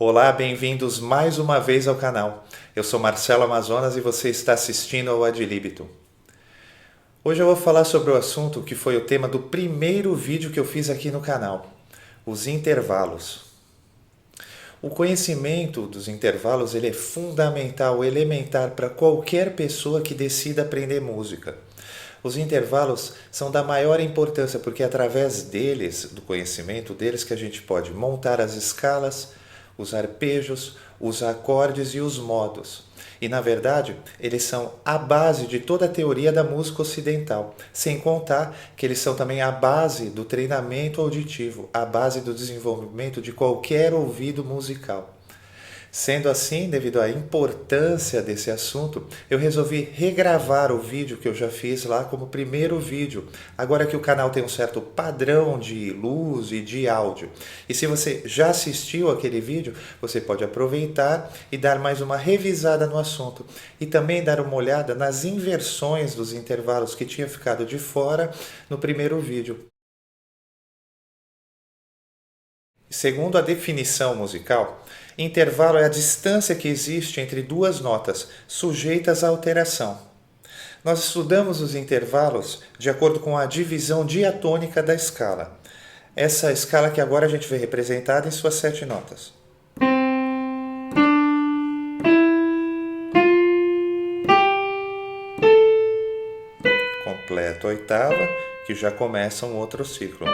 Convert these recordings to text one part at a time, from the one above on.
Olá, bem-vindos mais uma vez ao canal. Eu sou Marcelo Amazonas e você está assistindo ao Ad Libitum. Hoje eu vou falar sobre o assunto que foi o tema do primeiro vídeo que eu fiz aqui no canal, os intervalos. O conhecimento dos intervalos ele é fundamental, elementar para qualquer pessoa que decida aprender música. Os intervalos são da maior importância porque é através deles, do conhecimento deles, que a gente pode montar as escalas, os arpejos, os acordes e os modos. E, na verdade, eles são a base de toda a teoria da música ocidental, sem contar que eles são também a base do treinamento auditivo, a base do desenvolvimento de qualquer ouvido musical. Sendo assim, devido à importância desse assunto, eu resolvi regravar o vídeo que eu já fiz lá como primeiro vídeo, agora que o canal tem um certo padrão de luz e de áudio. E se você já assistiu aquele vídeo, você pode aproveitar e dar mais uma revisada no assunto. E também dar uma olhada nas inversões dos intervalos que tinha ficado de fora no primeiro vídeo. Segundo a definição musical, intervalo é a distância que existe entre duas notas, sujeitas a alteração. Nós estudamos os intervalos de acordo com a divisão diatônica da escala. Essa escala que agora a gente vê representada em suas 7 notas. Completa a oitava, que já começa um outro ciclo.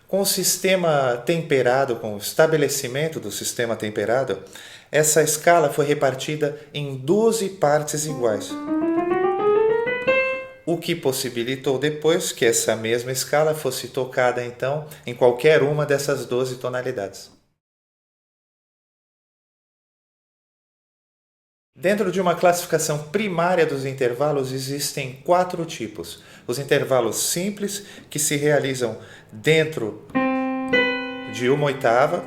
Com o sistema temperado, com o estabelecimento do sistema temperado, essa escala foi repartida em 12 partes iguais. O que possibilitou depois que essa mesma escala fosse tocada, então, em qualquer uma dessas 12 tonalidades. Dentro de uma classificação primária dos intervalos existem 4 tipos. Os intervalos simples, que se realizam dentro de uma oitava,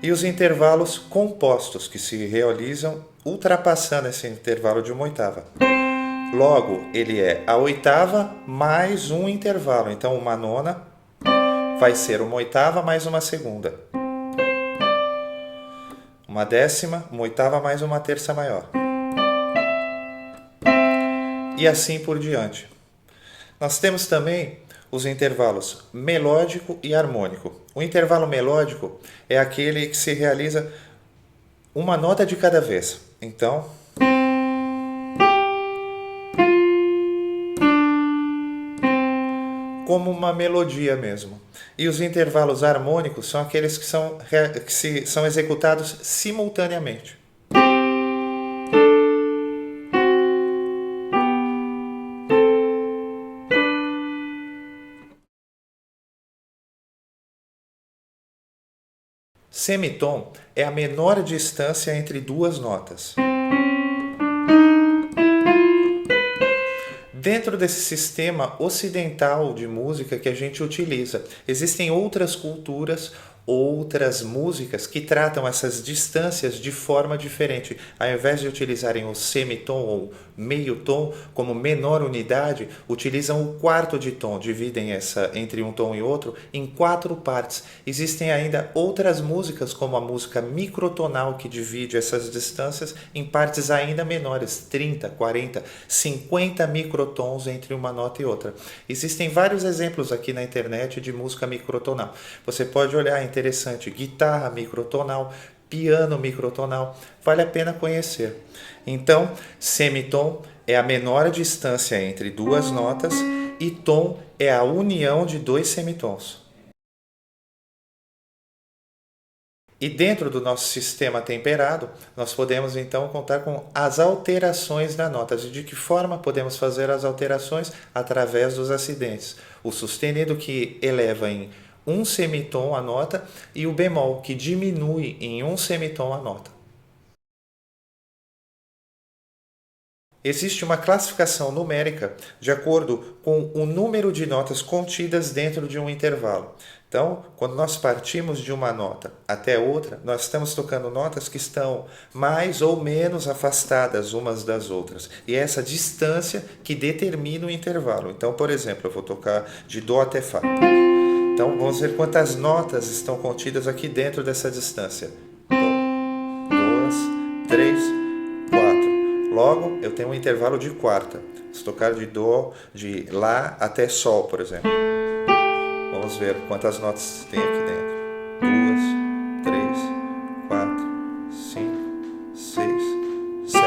e os intervalos compostos, que se realizam ultrapassando esse intervalo de uma oitava. Logo, ele é a oitava mais um intervalo. Então, uma nona vai ser uma oitava mais uma segunda. Uma décima, uma oitava mais uma terça maior. E assim por diante. Nós temos também os intervalos melódico e harmônico. O intervalo melódico é aquele que se realiza uma nota de cada vez. Então, como uma melodia mesmo. E os intervalos harmônicos são aqueles que são executados simultaneamente. Semitom é a menor distância entre duas notas. Dentro desse sistema ocidental de música que a gente utiliza, existem outras culturas, outras músicas que tratam essas distâncias de forma diferente. Ao invés de utilizarem o semitom ou meio tom como menor unidade, utilizam o quarto de tom, dividem essa entre um tom e outro em 4 partes. Existem ainda outras músicas, como a música microtonal, que divide essas distâncias em partes ainda menores, 30, 40, 50 microtons entre uma nota e outra. Existem vários exemplos aqui na internet de música microtonal. Você pode olhar, é interessante, guitarra microtonal, piano microtonal, vale a pena conhecer. Então, semitom é a menor distância entre duas notas e tom é a união de 2 semitons. E dentro do nosso sistema temperado, nós podemos então contar com as alterações da nota. E de que forma podemos fazer as alterações? Através dos acidentes. O sustenido, que eleva em 1 semitom a nota, e o bemol, que diminui em 1 semitom a nota. Existe uma classificação numérica de acordo com o número de notas contidas dentro de um intervalo. Então, quando nós partimos de uma nota até outra, nós estamos tocando notas que estão mais ou menos afastadas umas das outras. E é essa distância que determina o intervalo. Então, por exemplo, eu vou tocar de Dó até Fá. Então vamos ver quantas notas estão contidas aqui dentro dessa distância. Dó, 2, 3, 4. Logo, eu tenho um intervalo de quarta. Se tocar de Dó, de Lá até Sol, por exemplo. Vamos ver quantas notas tem aqui dentro. 2, 3, 4, 5, 6, 7.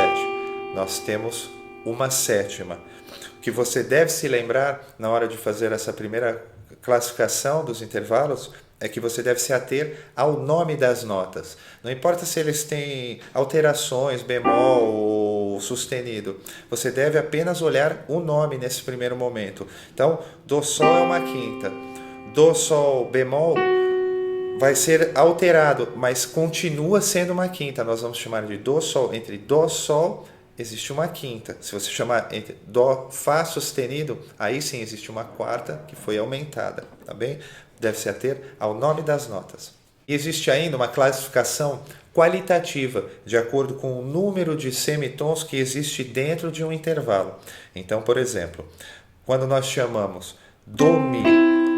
Nós temos uma sétima. O que você deve se lembrar na hora de fazer essa primeira classificação dos intervalos é que você deve se ater ao nome das notas. Não importa se eles têm alterações, bemol ou sustenido. Você deve apenas olhar o nome nesse primeiro momento. Então, Dó Sol é uma quinta. Dó Sol bemol vai ser alterado, mas continua sendo uma quinta. Nós vamos chamar de Dó Sol. Entre Dó Sol existe uma quinta. Se você chamar entre Dó Fá sustenido, aí sim existe uma quarta que foi aumentada, tá bem? Deve se ater ao nome das notas. E existe ainda uma classificação qualitativa, de acordo com o número de semitons que existe dentro de um intervalo. Então, por exemplo, quando nós chamamos Dó Mi,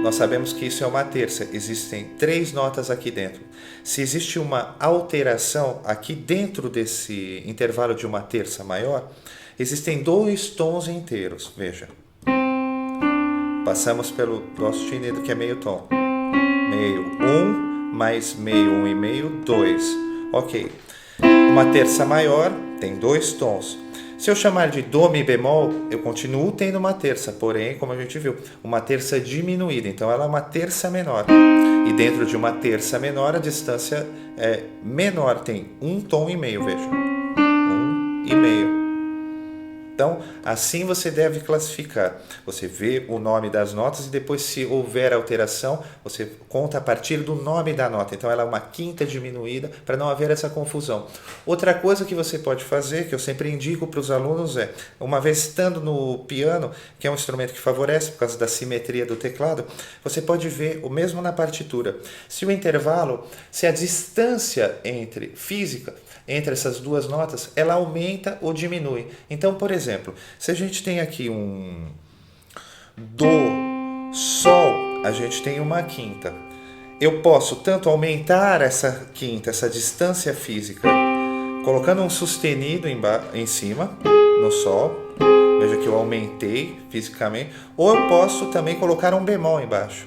nós sabemos que isso é uma terça, existem 3 notas aqui dentro. Se existe uma alteração aqui dentro desse intervalo de uma terça maior, existem 2 tons inteiros, veja. Passamos pelo Dó sustenido, que é meio tom. Meio 1, mais meio 1 e meio, 2. Ok. Uma terça maior tem 2 tons. Se eu chamar de Dó Mi bemol, eu continuo tendo uma terça, porém, como a gente viu, uma terça diminuída. Então, ela é uma terça menor. E dentro de uma terça menor, a distância é menor. Tem 1 tom e meio, veja. 1 e meio. Então, assim você deve classificar. Você vê o nome das notas e depois, se houver alteração, você conta a partir do nome da nota. Então, ela é uma quinta diminuída para não haver essa confusão. Outra coisa que você pode fazer, que eu sempre indico para os alunos, é, uma vez estando no piano, que é um instrumento que favorece por causa da simetria do teclado, você pode ver o mesmo na partitura. Se o intervalo, se a distância física entre essas 2 notas, ela aumenta ou diminui. Então, por exemplo, se a gente tem aqui um Dó, Sol, a gente tem uma quinta. Eu posso tanto aumentar essa quinta, essa distância física, colocando um sustenido em cima, no Sol. Veja que eu aumentei fisicamente. Ou eu posso também colocar um bemol embaixo.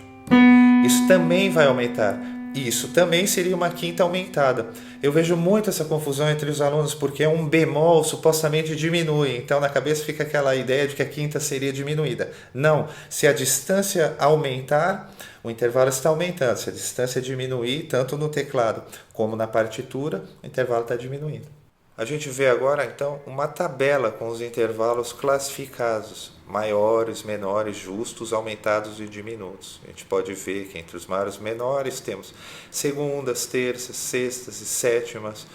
Isso também vai aumentar. Isso também seria uma quinta aumentada. Eu vejo muito essa confusão entre os alunos, porque um bemol supostamente diminui. Então, na cabeça fica aquela ideia de que a quinta seria diminuída. Não. Se a distância aumentar, o intervalo está aumentando. Se a distância diminuir, tanto no teclado como na partitura, o intervalo está diminuindo. A gente vê agora, então, uma tabela com os intervalos classificados, maiores, menores, justos, aumentados e diminutos. A gente pode ver que entre os maiores e menores temos segundas, terças, sextas e sétimas.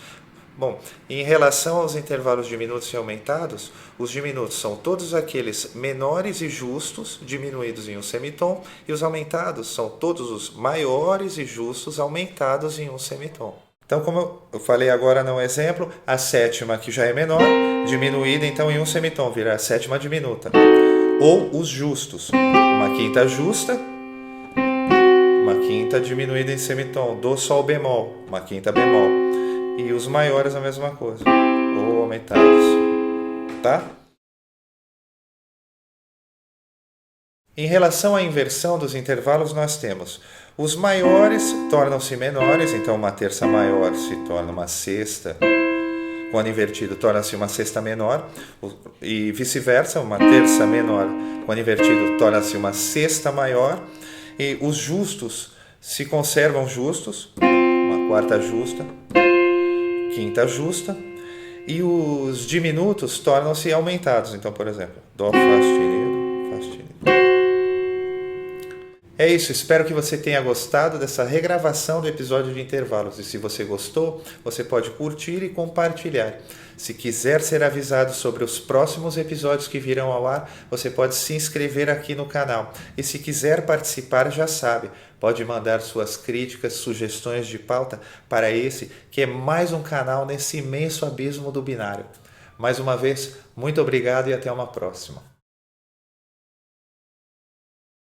Bom, em relação aos intervalos diminutos e aumentados, os diminutos são todos aqueles menores e justos, diminuídos em um semitom, e os aumentados são todos os maiores e justos, aumentados em um semitom. Então, como eu falei agora no exemplo, a sétima, que já é menor, diminuída então em um semitom, vira a sétima diminuta. Ou os justos, uma quinta justa, uma quinta diminuída em semitom, Dó Sol bemol, uma quinta bemol. E os maiores a mesma coisa, ou aumentados, tá? Em relação à inversão dos intervalos, nós temos os maiores tornam-se menores, então uma terça maior se torna uma sexta, quando invertido torna-se uma sexta menor, e vice-versa, uma terça menor, quando invertido torna-se uma sexta maior, e os justos se conservam justos, uma quarta justa, quinta justa, e os diminutos tornam-se aumentados. Então, por exemplo, Dó, Fá sustenido, Fá sustenido. É isso, espero que você tenha gostado dessa regravação do episódio de intervalos. E se você gostou, você pode curtir e compartilhar. Se quiser ser avisado sobre os próximos episódios que virão ao ar, você pode se inscrever aqui no canal. E se quiser participar, já sabe, pode mandar suas críticas, sugestões de pauta para esse, que é mais um canal nesse imenso abismo do binário. Mais uma vez, muito obrigado e até uma próxima.